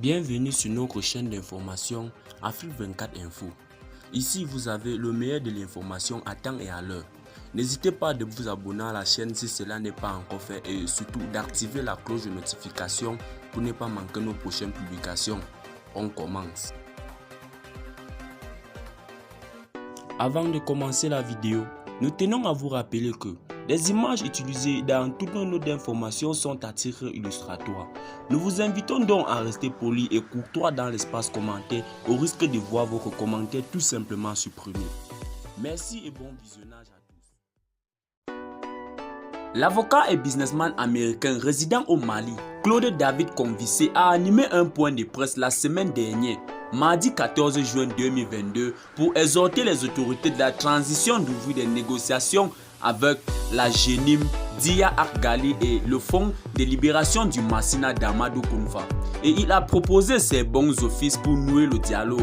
Bienvenue sur notre chaîne d'information Afrique 24 Info. Ici, vous avez le meilleur de l'information à temps et à l'heure. N'hésitez pas de vous abonner à la chaîne si cela n'est pas encore fait et surtout d'activer la cloche de notification pour ne pas manquer nos prochaines publications. On commence. Avant de commencer la vidéo, nous tenons à vous rappeler que les images utilisées dans toutes nos notes d'information sont à titre illustratoire. Nous vous invitons donc à rester poli et courtois dans l'espace commentaire au risque de voir votre commentaire tout simplement supprimé. Merci et bon visionnage à tous. L'avocat et businessman américain résident au Mali, Claude David Convicé, a animé un point de presse la semaine dernière, mardi 14 juin 2022, pour exhorter les autorités de la transition d'ouvrir des négociations avec la Jenim Dia Argali et le Fonds de libération du Massina d'Amadou Kounfa. Et il a proposé ses bons offices pour nouer le dialogue.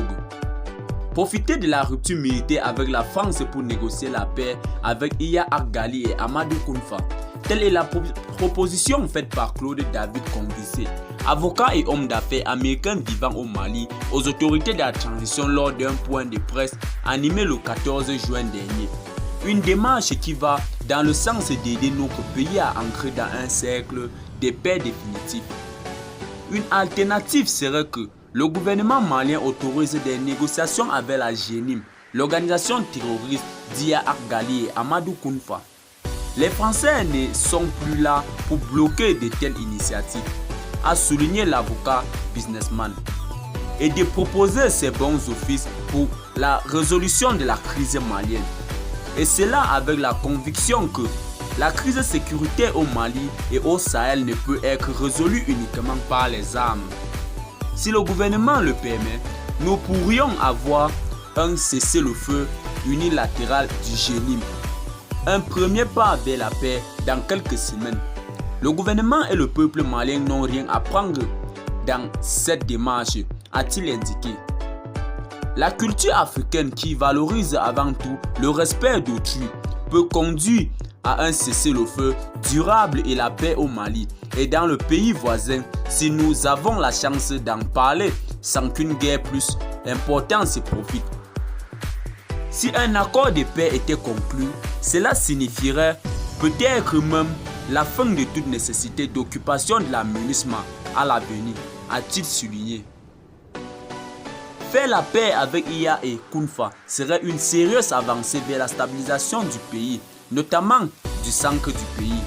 Profiter de la rupture militaire avec la France pour négocier la paix avec Iya Argali et Amadou Kounfa. Telle est la proposition faite par Claude David Convicé, avocat et homme d'affaires américain vivant au Mali, aux autorités de la transition lors d'un point de presse animé le 14 juin dernier. Une démarche qui va dans le sens d'aider notre pays à entrer dans un cercle de paix définitif. Une alternative serait que le gouvernement malien autorise des négociations avec la Jenim, l'organisation terroriste Dia Argali et Amadou Kounfa. Les Français ne sont plus là pour bloquer de telles initiatives, a souligné l'avocat businessman, et de proposer ses bons offices pour la résolution de la crise malienne. Et cela avec la conviction que la crise sécuritaire au Mali et au Sahel ne peut être résolue uniquement par les armes. Si le gouvernement le permet, nous pourrions avoir un cessez-le-feu unilatéral du Jenim. Un premier pas vers la paix dans quelques semaines. Le gouvernement et le peuple malien n'ont rien à prendre dans cette démarche, a-t-il indiqué. La culture africaine qui valorise avant tout le respect d'autrui peut conduire à un cessez-le-feu durable et la paix au Mali et dans le pays voisin si nous avons la chance d'en parler sans qu'une guerre plus importante se profite. Si un accord de paix était conclu, cela signifierait peut-être même la fin de toute nécessité d'occupation de la MINUSMA à l'avenir, a-t-il souligné. Faire la paix avec Iya et Kounfa serait une sérieuse avancée vers la stabilisation du pays, notamment du centre du pays.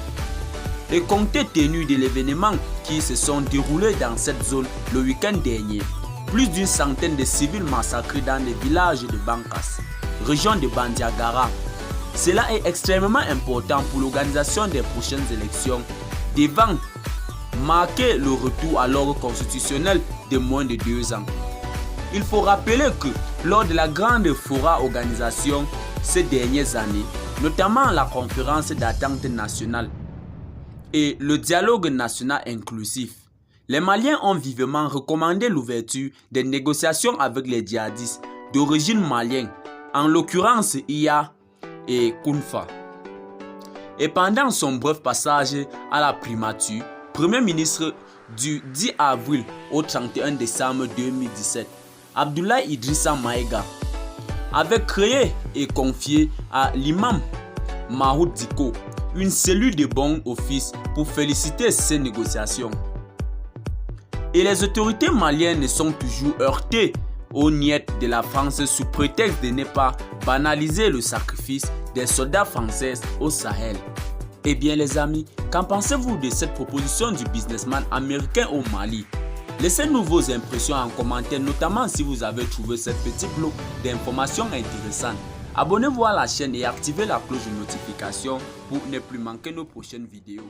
Et compte tenu de l'événement qui se sont déroulés dans cette zone le week-end dernier, plus d'une centaine de civils massacrés dans les villages de Bankas, région de Bandiagara. Cela est extrêmement important pour l'organisation des prochaines élections, devant marquer le retour à l'ordre constitutionnel de moins de 2 ans. Il faut rappeler que lors de la grande Fora organisation ces dernières années, notamment la conférence d'attente nationale et le dialogue national inclusif, les Maliens ont vivement recommandé l'ouverture des négociations avec les djihadistes d'origine malienne, en l'occurrence Iya et Kounfa. Et pendant son bref passage à la primature, Premier ministre du 10 avril au 31 décembre 2017, Abdoulaye Idrissa Maïga avait créé et confié à l'imam Mahoud Diko une cellule de bons offices pour féliciter ces négociations. Et les autorités maliennes sont toujours heurtées aux niettes de la France sous prétexte de ne pas banaliser le sacrifice des soldats français au Sahel. Eh bien les amis, qu'en pensez-vous de cette proposition du businessman américain au Mali? Laissez-nous vos impressions en commentaire, notamment si vous avez trouvé cette petite bloc d'informations intéressantes. Abonnez-vous à la chaîne et activez la cloche de notification pour ne plus manquer nos prochaines vidéos.